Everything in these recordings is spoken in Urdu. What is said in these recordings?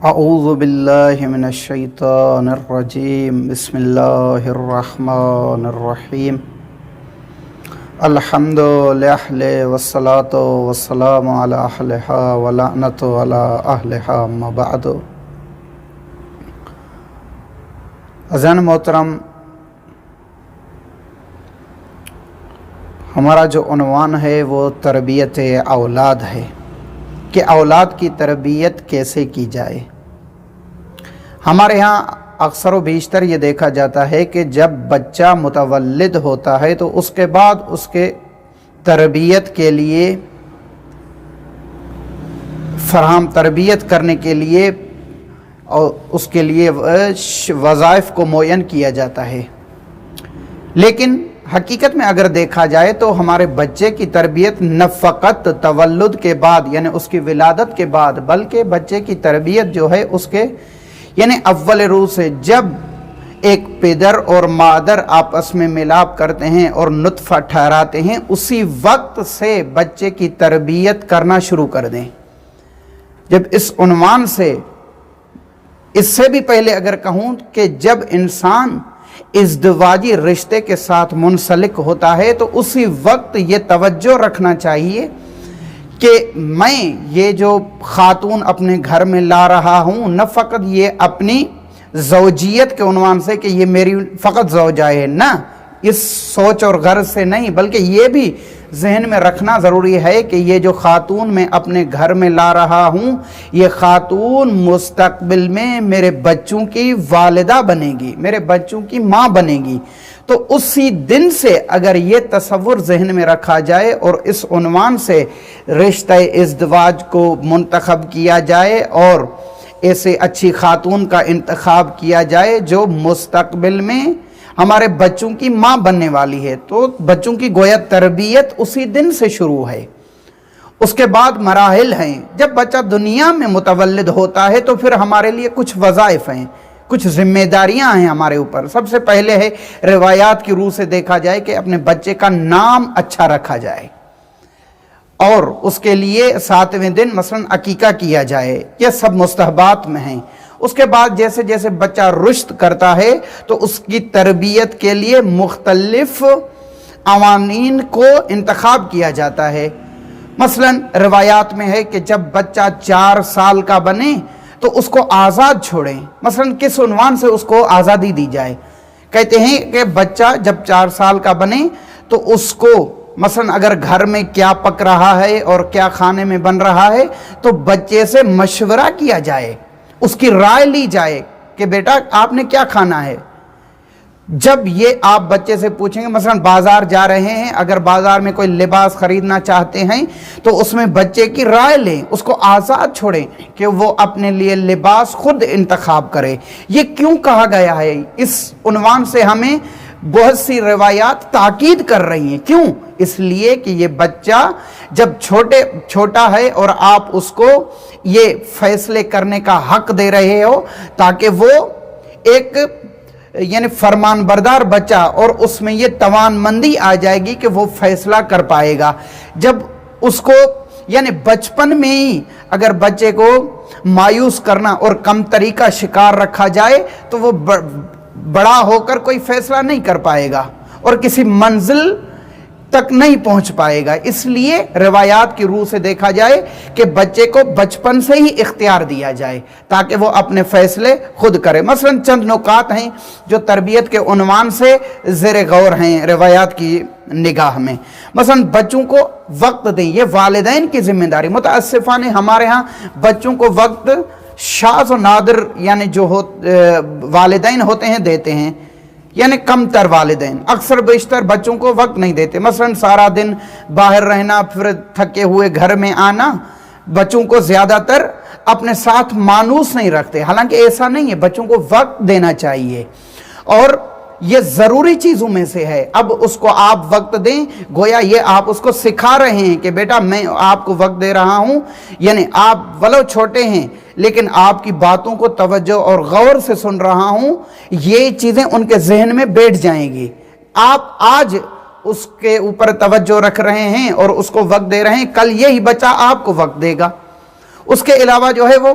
اعوذ باللہ من الشیطان الرجیم بسم اللہ الرحمن الرحیم الحمد للہ والصلاة والسلام علی اہلہا ولعنت علی اہلہا اما بعد۔ عزیزان محترم، ہمارا جو عنوان ہے وہ تربیت اولاد ہے کہ اولاد کی تربیت کیسے کی جائے۔ ہمارے ہاں اکثر و بیشتر یہ دیکھا جاتا ہے کہ جب بچہ متولد ہوتا ہے تو اس کے بعد اس کے تربیت کے لیے تربیت کرنے کے لیے اور اس کے لیے وظائف کو معین کیا جاتا ہے، لیکن حقیقت میں اگر دیکھا جائے تو ہمارے بچے کی تربیت نہ فقط تولد کے بعد یعنی اس کی ولادت کے بعد، بلکہ بچے کی تربیت جو ہے اس کے یعنی اول روز سے، جب ایک پدر اور مادر آپس میں ملاپ کرتے ہیں اور نطفہ ٹھہراتے ہیں، اسی وقت سے بچے کی تربیت کرنا شروع کر دیں۔ جب اس عنوان سے اس سے بھی پہلے اگر کہوں کہ جب انسان ازدواجی رشتے کے ساتھ منسلک ہوتا ہے تو اسی وقت یہ توجہ رکھنا چاہیے کہ میں یہ جو خاتون اپنے گھر میں لا رہا ہوں، نہ فقط یہ اپنی زوجیت کے عنوان سے کہ یہ میری فقط زوجہ ہے، نہ اس سوچ اور غرض سے نہیں، بلکہ یہ بھی ذہن میں رکھنا ضروری ہے کہ یہ جو خاتون میں اپنے گھر میں لا رہا ہوں، یہ خاتون مستقبل میں میرے بچوں کی والدہ بنے گی، میرے بچوں کی ماں بنے گی۔ تو اسی دن سے اگر یہ تصور ذہن میں رکھا جائے اور اس عنوان سے رشتہ ازدواج کو منتخب کیا جائے اور ایسے اچھی خاتون کا انتخاب کیا جائے جو مستقبل میں ہمارے بچوں کی ماں بننے والی ہے، تو بچوں کی گویا تربیت اسی دن سے شروع ہے۔ اس کے بعد مراحل ہیں۔ جب بچہ دنیا میں متولد ہوتا ہے تو پھر ہمارے لیے کچھ وظائف ہیں، کچھ ذمہ داریاں ہیں ہمارے اوپر۔ سب سے پہلے ہے روایات کی روح سے دیکھا جائے کہ اپنے بچے کا نام اچھا رکھا جائے اور اس کے لیے 7ویں دن مثلا عقیقہ کیا جائے۔ یہ سب مستحبات میں ہیں۔ اس کے بعد جیسے جیسے بچہ رشد کرتا ہے تو اس کی تربیت کے لیے مختلف قوانین کو انتخاب کیا جاتا ہے۔ مثلا روایات میں ہے کہ جب بچہ 4 سال کا بنے تو اس کو آزاد چھوڑیں۔ مثلا کس عنوان سے اس کو آزادی دی جائے؟ کہتے ہیں کہ بچہ جب 4 سال کا بنے تو اس کو مثلا اگر گھر میں کیا پک رہا ہے اور کیا کھانے میں بن رہا ہے تو بچے سے مشورہ کیا جائے، اس کی رائے لی جائے کہ بیٹا آپ نے کیا کھانا ہے۔ جب یہ آپ بچے سے پوچھیں گے، مثلا بازار جا رہے ہیں، اگر بازار میں کوئی لباس خریدنا چاہتے ہیں تو اس میں بچے کی رائے لیں، اس کو آزاد چھوڑیں کہ وہ اپنے لیے لباس خود انتخاب کرے۔ یہ کیوں کہا گیا ہے؟ اس عنوان سے ہمیں بہت سی روایات تاکید کر رہی ہیں۔ کیوں؟ اس لیے کہ یہ بچہ جب چھوٹا ہے اور آپ اس کو یہ فیصلے کرنے کا حق دے رہے ہو تاکہ وہ ایک یعنی فرمان بردار بچہ، اور اس میں یہ توانمندی آ جائے گی کہ وہ فیصلہ کر پائے گا۔ جب اس کو یعنی بچپن میں ہی اگر بچے کو مایوس کرنا اور کمتری کا شکار رکھا جائے تو وہ بڑا ہو کر کوئی فیصلہ نہیں کر پائے گا اور کسی منزل تک نہیں پہنچ پائے گا۔ اس لیے روایات کی روح سے دیکھا جائے کہ بچے کو بچپن سے ہی اختیار دیا جائے تاکہ وہ اپنے فیصلے خود کرے۔ مثلا چند نکات ہیں جو تربیت کے عنوان سے زیر غور ہیں روایات کی نگاہ میں۔ مثلا بچوں کو وقت دیں، یہ والدین کی ذمہ داری۔ متاسفانہ ہمارے ہاں بچوں کو وقت شاذ و نادر یعنی جو والدین ہوتے ہیں دیتے ہیں، یعنی کم تر والدین اکثر بیشتر بچوں کو وقت نہیں دیتے۔ مثلا سارا دن باہر رہنا، پھر تھکے ہوئے گھر میں آنا، بچوں کو زیادہ تر اپنے ساتھ مانوس نہیں رکھتے۔ حالانکہ ایسا نہیں ہے، بچوں کو وقت دینا چاہیے اور یہ ضروری چیزوں میں سے ہے۔ اب اس کو آپ وقت دیں، گویا یہ آپ اس کو سکھا رہے ہیں کہ بیٹا میں آپ کو وقت دے رہا ہوں، یعنی آپ ولو چھوٹے ہیں لیکن آپ کی باتوں کو توجہ اور غور سے سن رہا ہوں، یہ چیزیں ان کے ذہن میں بیٹھ جائیں گی۔ آپ آج اس کے اوپر توجہ رکھ رہے ہیں اور اس کو وقت دے رہے ہیں، کل یہی بچہ آپ کو وقت دے گا۔ اس کے علاوہ جو ہے وہ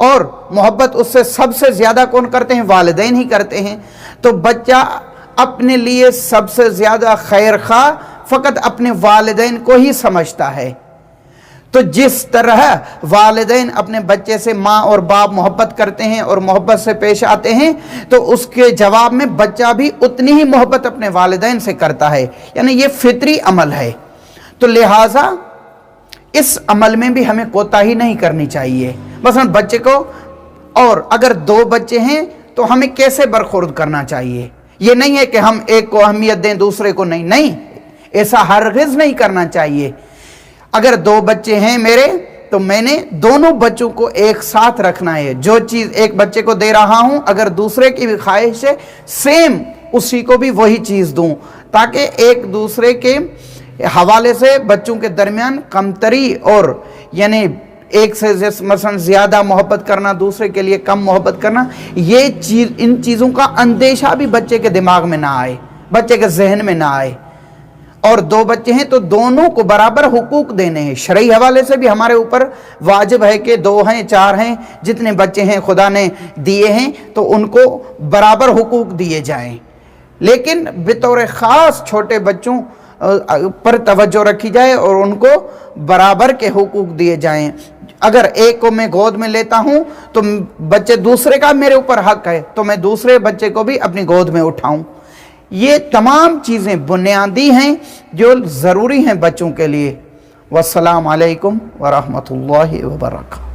اور محبت اس سے سب سے زیادہ کون کرتے ہیں؟ والدین ہی کرتے ہیں۔ تو بچہ اپنے لیے سب سے زیادہ خیر خواہ فقط اپنے والدین کو ہی سمجھتا ہے۔ تو جس طرح والدین اپنے بچے سے ماں اور باپ محبت کرتے ہیں اور محبت سے پیش آتے ہیں، تو اس کے جواب میں بچہ بھی اتنی ہی محبت اپنے والدین سے کرتا ہے، یعنی یہ فطری عمل ہے۔ تو لہٰذا اس عمل میں بھی ہمیں کوتاہی نہیں کرنی چاہیے۔ مثلا بچے کو، اور اگر 2 بچے ہیں تو ہمیں کیسے برخورد کرنا چاہیے؟ یہ نہیں ہے کہ ہم ایک کو اہمیت دیں دوسرے کو نہیں، ایسا ہرگز نہیں کرنا چاہیے۔ اگر 2 بچے ہیں میرے تو میں نے دونوں بچوں کو ایک ساتھ رکھنا ہے۔ جو چیز ایک بچے کو دے رہا ہوں، اگر دوسرے کی بھی خواہش ہے سیم اسی کو بھی وہی چیز دوں، تاکہ ایک دوسرے کے حوالے سے بچوں کے درمیان کمتری اور یعنی ایک سے مثلا زیادہ محبت کرنا، دوسرے کے لیے کم محبت کرنا، یہ چیز، ان چیزوں کا اندیشہ بھی بچے کے دماغ میں نہ آئے، بچے کے ذہن میں نہ آئے۔ اور 2 بچے ہیں تو دونوں کو برابر حقوق دینے ہیں۔ شرعی حوالے سے بھی ہمارے اوپر واجب ہے کہ 2 ہیں 4 ہیں، جتنے بچے ہیں خدا نے دیے ہیں تو ان کو برابر حقوق دیے جائیں، لیکن بطور خاص چھوٹے بچوں پر توجہ رکھی جائے اور ان کو برابر کے حقوق دیے جائیں۔ اگر ایک کو میں گود میں لیتا ہوں تو بچے دوسرے کا میرے اوپر حق ہے، تو میں دوسرے بچے کو بھی اپنی گود میں اٹھاؤں۔ یہ تمام چیزیں بنیادی ہیں جو ضروری ہیں بچوں کے لیے۔ والسلام علیکم ورحمۃ اللہ وبرکاتہ۔